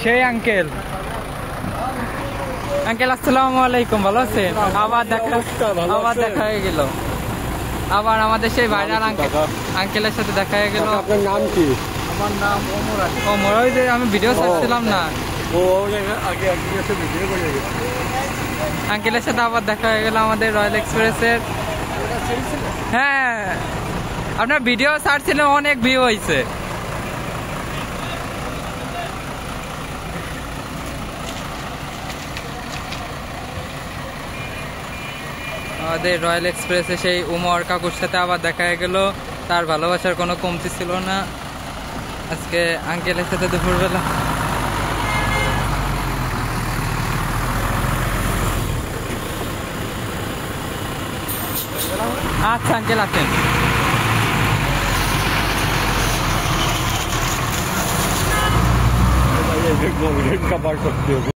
সেই uncle. Uncle আসসালামু আলাইকুম, ভালো আছেন? আবার দেখা হয়ে গেল। আবার আমাদের সেই ভাইরাল আঙ্কেলের সাথে দেখা হয়ে গেল। আপনার নাম কি? আমার নাম ওমর। ওমর, ওই যে আমি ভিডিও ছাড়ছিলাম না, আঙ্কেলের সাথে আবার দেখা হয়ে গেল আমাদের রয়্যাল এক্সপ্রেসের। হ্যাঁ, আপনার ভিডিও ছাড়ছিলেন, অনেক ভিউ হয়েছে। আমাদের রয়্যাল এক্সপ্রেসে সেই উমর কাকুর সাথে আবার দেখা হয়ে গেল। তার ভালোবাসার কোনো কমতি ছিল না আজকে আঙ্কেলের সাথে দুপুরবেলা। আচ্ছা আঙ্কেল আছেন।